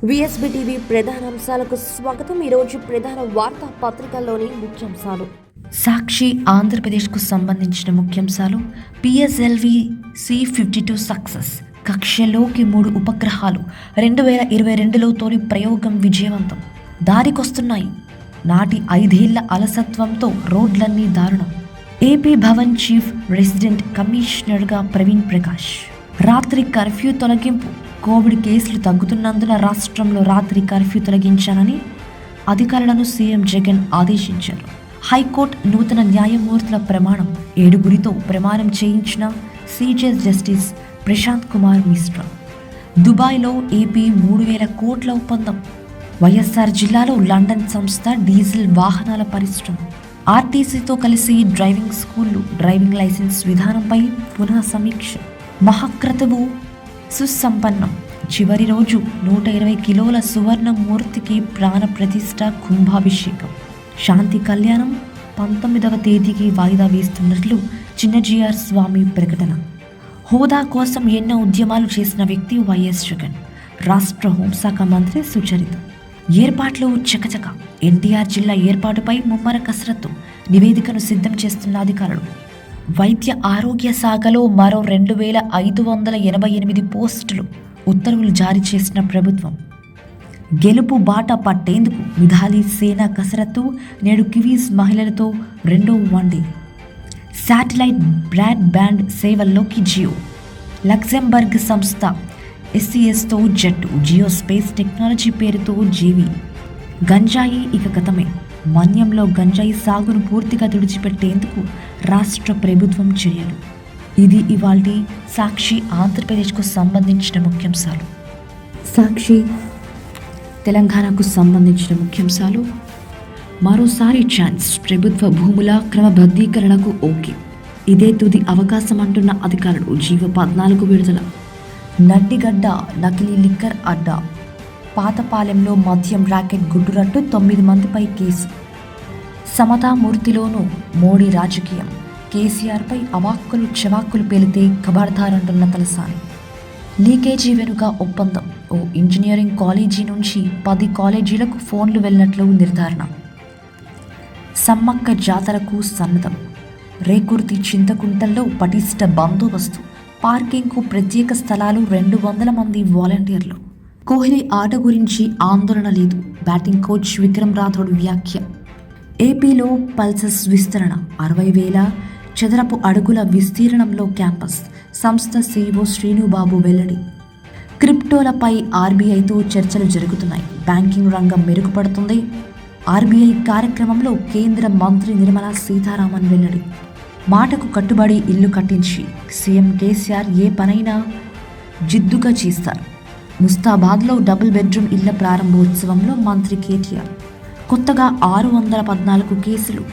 VSB TV ప్రధానాంశాలకు స్వాగతం. ఈరోజు ప్రధాన వార్తా పత్రికల్లోని ముఖ్యాంశాలు. సాక్షి ఆంధ్రప్రదేశ్కు సంబంధించిన ముఖ్యాంశాలు. పిఎస్ఎల్వి C-52 సక్సెస్, కక్షలోకి 3 ఉపగ్రహాలు, 2022లో తొలి ప్రయోగం విజయవంతం, దారికొస్తున్నాయి, నాటి 5 ఏళ్ల అలసత్వంతో రోడ్లన్నీ దారుణం, ఏపీ భవన్ చీఫ్ రెసిడెంట్ కమిషనర్గా ప్రవీణ్ ప్రకాష్, రాత్రి కర్ఫ్యూ తొలగింపు, కోవిడ్ కేసులు తగ్గుతున్నందున రాష్ట్రంలో రాత్రి కర్ఫ్యూ తొలగించాలని అధికారులను సీఎం జగన్ ఆదేశించారు. హైకోర్టు నూతన న్యాయమూర్తుల ప్రమాణం, 7గురితో ప్రమాణం చేయించిన సీజే జస్టిస్ ప్రశాంత్ కుమార్ మిశ్రా. దుబాయ్లో ఏపీ 3,000 కోట్ల ఒప్పందం. వైఎస్ఆర్ జిల్లాలో లండన్ సంస్థ డీజిల్ వాహనాల పరిశ్రమ. ఆర్టీసీతో కలిసి డ్రైవింగ్ స్కూళ్లు, డ్రైవింగ్ లైసెన్స్ విధానంపై పునః సమీక్ష. మహాక్రతువు సుసంపన్నం. చివరి రోజు 120 కిలోల సువర్ణ మూర్తికి ప్రాణ ప్రతిష్ఠ, కుంభాభిషేకం. శాంతి కళ్యాణం 19వ తేదీకి వాయిదా వేస్తున్నట్లు చిన్నజీఆర్ స్వామి ప్రకటన. హోదా కోసం ఎన్నో ఉద్యమాలు చేసిన వ్యక్తి వైఎస్ జగన్. రాష్ట్ర హోంశాఖ మంత్రి సుచరిత. ఏర్పాట్లు చకచక. ఎన్టీఆర్ జిల్లా ఏర్పాటుపై ముమ్మర కసరత్తు, నివేదికను సిద్ధం చేస్తున్న అధికారులు. వైద్య ఆరోగ్య శాఖలో మరో 2,588 పోస్టులు, ఉత్తర్వులు జారీ చేసిన ప్రభుత్వం. గెలుపు బాట పట్టేందుకు మిథాలీ సేన కసరత్తు. నేడు కివీస్ మహిళలతో 2వ వన్డే. శాటిలైట్ బ్రాడ్ బ్యాండ్ సేవల్లోకి జియో. లక్సెంబర్గ్ సంస్థ SCSతో జట్టు. జియో స్పేస్ టెక్నాలజీ పేరుతో జేవీ. గంజాయి ఇక గతమే. మన్యంలో గంజాయి సాగును పూర్తిగా తుడిచిపెట్టేందుకు రాష్ట్ర ప్రభుత్వం చర్యలు. ఇది ఇవాల్టి సాక్షి ఆంధ్రప్రదేశ్కు సంబంధించిన ముఖ్యాంశాలు. సాక్షి తెలంగాణకు సంబంధించిన ముఖ్యాంశాలు. మరోసారి ఛాన్స్, ప్రభుత్వ భూముల క్రమబద్ధీకరణకు ఓకే, ఇదే తుది అవకాశం అంటున్న అధికారులు. జీవో 14 విడుదల. నడ్డిగడ్డ నకిలీ లిక్కర్ అడ్డా. పాతపాలెంలో మద్యం ర్యాకెట్ గుట్టురట్టు, 9 మందిపై కేసు. సమతామూర్తిలోనూ మోడీ రాజకీయం. కేసీఆర్పై అవాక్కులు చెవాక్కులు పేలితే ఖబర్దారంటున్న తలసాని. లీకేజీ వెనుక ఒప్పందం. ఓ ఇంజనీరింగ్ కాలేజీ నుంచి 10 కాలేజీలకు ఫోన్లు వెళ్ళినట్లు నిర్ధారణ. సమ్మక్క జాతరకు సన్నద్ధం. రేకుర్తి చింతకుంటల్లో పటిష్ట బందోబస్తు. పార్కింగ్కు ప్రత్యేక స్థలాలు, 200 మంది వాలంటీర్లు. కోహ్లీ ఆట గురించి ఆందోళన లేదు, బ్యాటింగ్ కోచ్ విక్రమ్ రాథోడ్ వ్యాఖ్య. ఏపీలో పల్సస్ విస్తరణ. 60,000 చదరపు అడుగుల విస్తీర్ణంలో క్యాంపస్. సంస్థ CEO శ్రీనుబాబు వెల్లడి. క్రిప్టోలపై ఆర్బీఐతో చర్చలు జరుగుతున్నాయి. బ్యాంకింగ్ రంగం మెరుగుపడుతుంది. ఆర్బీఐ కార్యక్రమంలో కేంద్ర మంత్రి నిర్మలా సీతారామన్ వెల్లడి. మాటకు కట్టుబడి ఇల్లు కట్టించి సీఎం కేసీఆర్ ఏ పనైనా జిద్దుగా చేస్తారు. ముస్తాబాద్లో డబుల్ బెడ్రూమ్ ఇళ్ల ప్రారంభోత్సవంలో మంత్రి కేటీఆర్. కొత్తగా 614 కేసులు.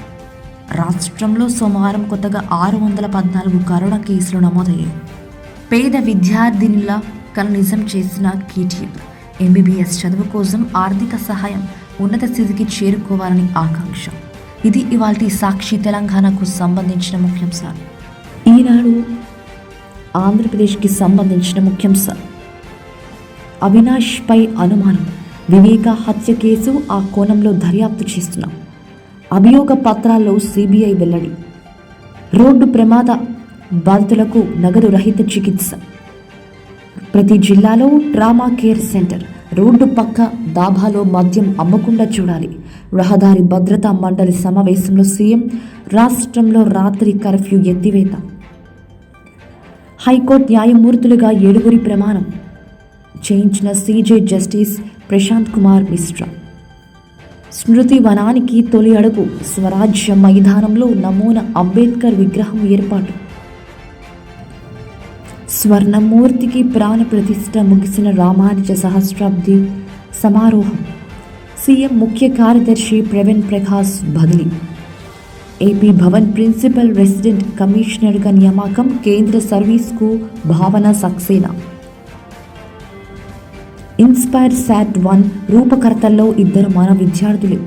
రాష్ట్రంలో సోమవారం కొత్తగా 614 కరోనా కేసులు నమోదయ్యాయి. పేద విద్యార్థినుల కల నిజం చేసిన కేటీఆర్. MBBS చదువు కోసం ఆర్థిక సహాయం, ఉన్నత స్థితికి చేరుకోవాలని ఆకాంక్ష. ఇది ఇవాల్టి సాక్షి తెలంగాణకు సంబంధించిన ముఖ్యాంశాలు. ఈనాడు ఆంధ్రప్రదేశ్కి సంబంధించిన ముఖ్యాంశాలు. అవినాష్ పై అనుమానం. వివేక హత్య కేసు, ఆ కోణంలో దర్యాప్తు చేస్తున్నాం. అభియోగ పత్రాల్లో CBI వెల్లడి. రోడ్డు ప్రమాద బాధితులకు నగదు రహిత చికిత్స. ప్రతి జిల్లాలో ట్రామా కేర్ సెంటర్. రోడ్డు పక్క దాబాలో మద్యం అమ్మకుండా చూడాలి. రహదారి భద్రతా మండలి సమావేశంలో సీఎం. రాష్ట్రంలో రాత్రి కర్ఫ్యూ ఎత్తివేత. హైకోర్టు న్యాయమూర్తులుగా 7గురి ప్రమాణం చేయించిన సీజే జస్టిస్ ప్రశాంత్ కుమార్ మిశ్రా. స్మృతి వనానికి తొలి అడుగు. స్వరాజ్య మైదానంలో నమూనా అంబేద్కర్ విగ్రహం ఏర్పాటు. స్వర్ణమూర్తికి ప్రాణ ప్రతిష్ఠ. ముగిసిన రామానుజ సహస్రాబ్ది సమారోహం. సీఎం ముఖ్య కార్యదర్శి ప్రవీణ్ ప్రకాష్ బదిలీ. ఏపీ భవన్ ప్రిన్సిపల్ రెసిడెంట్ కమిషనర్గా నియామకం. కేంద్ర సర్వీస్కు భావన సక్సేనా. ఇన్స్పైర్ SAT-1 రూపకర్తల్లో 2 మన విద్యార్థులు.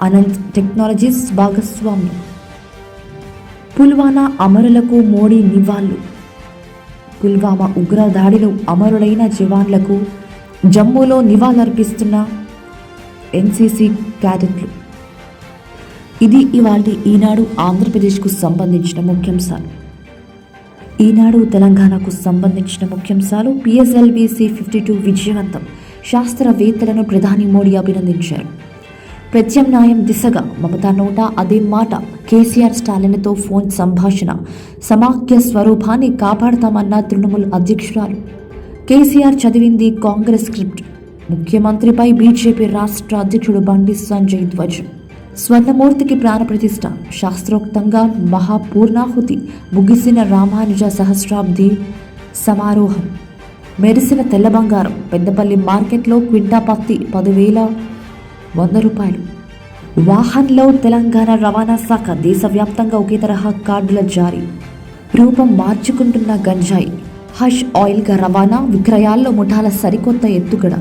అనంత్ టెక్నాలజీస్ భాగస్వామ్యం. పుల్వామా అమరులకు మోడీ నివాళులు. పుల్వామా ఉగ్రదాడిలో అమరులైన జవాన్లకు జమ్మూలో నివాళులర్పిస్తున్న ఎన్సీసీ క్యాడెట్లు. ఇది ఇవాల్టి ఈనాడు ఆంధ్రప్రదేశ్కు సంబంధించిన ముఖ్యాంశాలు. ఈనాడు తెలంగాణకు సంబంధించిన ముఖ్యాంశాలు. PSLV C-52 విజయవంతం. శాస్త్రవేత్తలను ప్రధాని మోడీ అభినందించారు. ప్రత్యామ్నాయం దిశగా మమతా నోట అదే మాట. కేసీఆర్ స్టాలిన్తో ఫోన్ సంభాషణ. సమాఖ్య స్వరూపాన్ని కాపాడతామన్న తృణమూల్ అధ్యక్షురాలు. కేసీఆర్ చదివింది కాంగ్రెస్ స్క్రిప్ట్. ముఖ్యమంత్రిపై బీజేపీ రాష్ట్ర అధ్యక్షుడు బండి సంజయ్ ధ్వజం. స్వర్ణమూర్తికి ప్రాణప్రతిష్ఠ. శాస్త్రోక్తంగా మహాపూర్ణాహుతి. ముగిసిన రామానుజ సహస్రాబ్ది సమారోహం. మెరిసిన తెల్ల బంగారం. పెద్దపల్లి మార్కెట్లో క్వింటా పత్తి 10,100 రూపాయలు. వాహన్లో తెలంగాణ రవాణా శాఖ. దేశవ్యాప్తంగా ఒకే తరహా కార్డుల జారీ. రూపం మార్చుకుంటున్న గంజాయి. హష్ ఆయిల్గా రవాణా. విక్రయాల్లో ముఠాల సరికొత్త ఎత్తుగడ.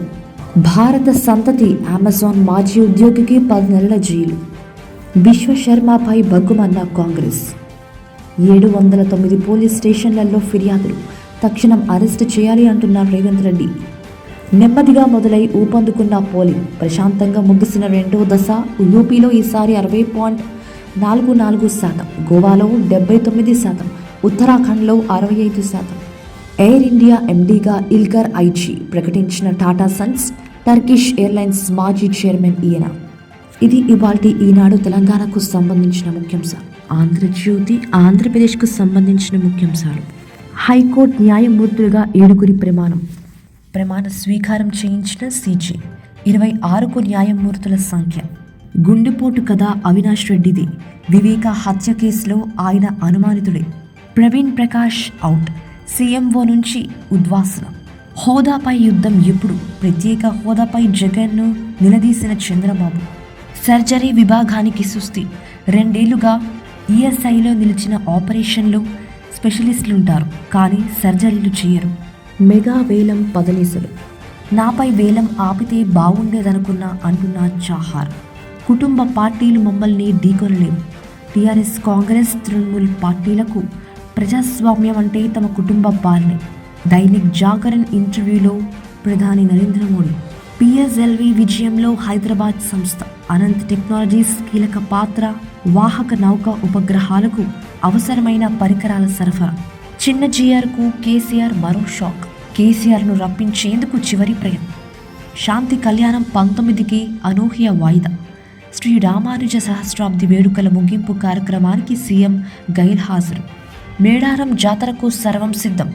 భారత సంతతి అమెజాన్ మాజీ ఉద్యోగికి 10 నెలల జైలు. విశ్వశర్మపై బగ్గుమన్న కాంగ్రెస్. 709 పోలీస్ స్టేషన్లలో ఫిర్యాదులు. తక్షణం అరెస్టు చేయాలి అంటున్న రేవంత్ రెడ్డి. నెమ్మదిగా మొదలై ఊపందుకున్న పోలింగ్. ప్రశాంతంగా ముగిసిన రెండో దశ. యూపీలో ఈసారి 60.44%. గోవాలో 79%. ఉత్తరాఖండ్లో 65%. ఎయిర్ ఇండియా ఎండీగా ఇల్గర్ ఐచి ప్రకటించిన టాటా సన్స్. టర్కిష్ ఎయిర్లైన్స్ మాజీ చైర్మన్ ఈయన. ఇది ఇవాల్టి ఈనాడు తెలంగాణకు సంబంధించిన ముఖ్యాంశాలు. ఆంధ్రజ్యోతి ఆంధ్రప్రదేశ్కు సంబంధించిన ముఖ్యాంశాలు. హైకోర్టు న్యాయమూర్తులుగా 7 ప్రమాణ స్వీకారం చేయించిన సీజే. 26కు న్యాయమూర్తుల సంఖ్య. గుండెపోటు కథ అవినాష్ రెడ్డిది. వివేక హత్య కేసులో ఆయన అనుమానితుడే. ప్రవీణ్ ప్రకాష్ అవుట్. సీఎంఓ నుంచి ఉద్వాసన. హోదాపై యుద్ధం ఎప్పుడు? ప్రత్యేక హోదాపై జగన్ను నిలదీసిన చంద్రబాబు. సర్జరీ విభాగానికి సుస్థి. 2 ఏళ్లుగా ఈఎస్ఐలో నిలిచిన ఆపరేషన్లు స్పెషలిస్టులుంటారు, కానీ సర్జరీలు చేయరు. మెగా వేలం పదలీసలు. నాపై వేలం ఆపితే బాగుండేదనుకున్నా అంటున్న చాహార్. కుటుంబ పార్టీలు మమ్మల్ని ఢీకొనలేవు. టీఆర్ఎస్ కాంగ్రెస్ తృణమూల్ పార్టీలకు ప్రజాస్వామ్యం అంటే తమ కుటుంబ పాలనే. దైనిక్ జాగరణ్ ఇంటర్వ్యూలో ప్రధాని నరేంద్ర మోడీ. PSLV విజయంలో హైదరాబాద్ సంస్థ. అనంత్ టెక్నాలజీస్ కీలక పాత్ర. వాహక నౌక ఉపగ్రహాలకు అవసరమైన పరికరాల సరఫరా. చిన్న జీఆర్కు కేసీఆర్ మరో షాక్. కేసీఆర్ను రప్పించేందుకు చివరి ప్రయత్నం. శాంతి కళ్యాణం 19కి అనూహ్య వాయిదా. శ్రీ రామానుజ సహస్రాబ్ది వేడుకల ముగింపు కార్యక్రమానికి సీఎం గైర్హాజరు. మేడారం జాతరకు సర్వం సిద్ధం.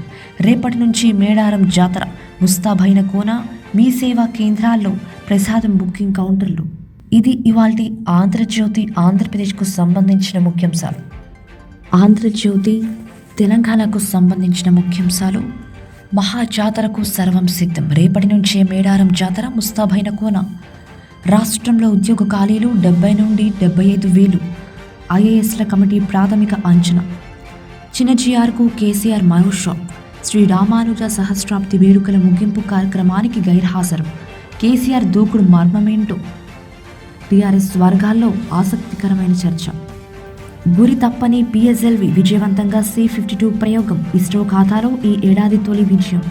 రేపటి నుంచి మేడారం జాతర. ముస్తాబైన కోన. మీ సేవా కేంద్రాల్లో ప్రసాదం బుకింగ్ కౌంటర్లు. ఇది ఇవాల్టి ఆంధ్రజ్యోతి ఆంధ్రప్రదేశ్కు సంబంధించిన ముఖ్యాంశాలు. ఆంధ్రజ్యోతి తెలంగాణకు సంబంధించిన ముఖ్యాంశాలు. మహాజాతరకు సర్వం సిద్ధం. రేపటి నుంచే మేడారం జాతర. ముస్తాబైన కోన. రాష్ట్రంలో ఉద్యోగ ఖాళీలు 70 నుండి 75,000. IASల కమిటీ ప్రాథమిక అంచనా. చిన్న జీఆర్కు కేసీఆర్ మరో షాక్. శ్రీ రామానుజ సహస్రాబ్ది వేడుకల ముగింపు కార్యక్రమానికి గైర్హాజరు. కేసీఆర్ దూకుడు మర్మమేంటో టీఆర్ఎస్ వర్గాల్లో ఆసక్తికరమైన చర్చ. గురి తప్పని PSLV విజయవంతంగా C-52 ప్రయోగం. ఇస్రో ఖాతాలో ఈ ఏడాది తొలి విజయం.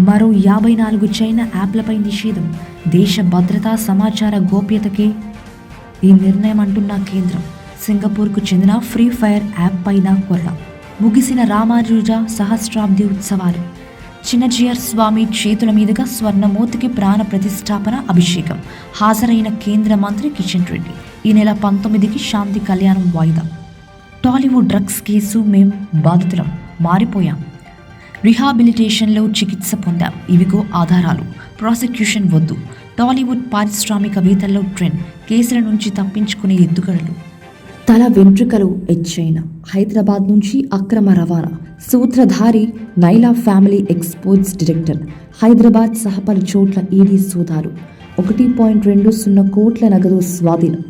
మరో 54 చైనా యాప్లపై నిషేధం. దేశ భద్రతా సమాచార గోప్యతకే ఈ నిర్ణయం అంటున్న కేంద్రం. సింగపూర్కు చెందిన ఫ్రీ ఫైర్ యాప్ పైన కొరడ. ముగిసిన రామానుజ సహస్రాబ్ది ఉత్సవాలు. చిన్నజీఆర్ స్వామి చేతుల మీదుగా స్వర్ణమూర్తికి ప్రాణ ప్రతిష్టాపన అభిషేకం. హాజరైన కేంద్ర మంత్రి కిషన్ రెడ్డి. ఈ నెల 19కి శాంతి కళ్యాణం వాయిదా. Tollywood drugs case. మేం బాధితులం, మారిపోయాం. రిహాబిలిటేషన్లో చికిత్స పొందాం. ఇవిగో ఆధారాలు. ప్రాసిక్యూషన్ వద్దు. టాలీవుడ్ పారిశ్రామికవేత్తల్లో ట్రెండ్. కేసుల నుంచి తప్పించుకునే ఎత్తుగడలు. తల వెంట్రుకలు ఎచ్చైన. హైదరాబాద్ నుంచి అక్రమ రవాణా. సూత్రధారి నైలా ఫ్యామిలీ ఎక్స్పోర్ట్స్ డైరెక్టర్. హైదరాబాద్ సహా పలు చోట్ల ఈడీ సోదాలు. 1.20 కోట్ల నగదు స్వాధీనం.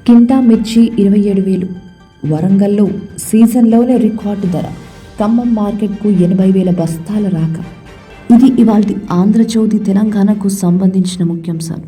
కింటా మిర్చి 27,000. వరంగల్లో సీజన్లోనే రికార్డు ధర. ఖమ్మం మార్కెట్కు 80,000 బస్తాల రాక. ఇది ఇవాల్టి ఆంధ్రజ్యోతి తెలంగాణకు సంబంధించిన ముఖ్యాంశాలు.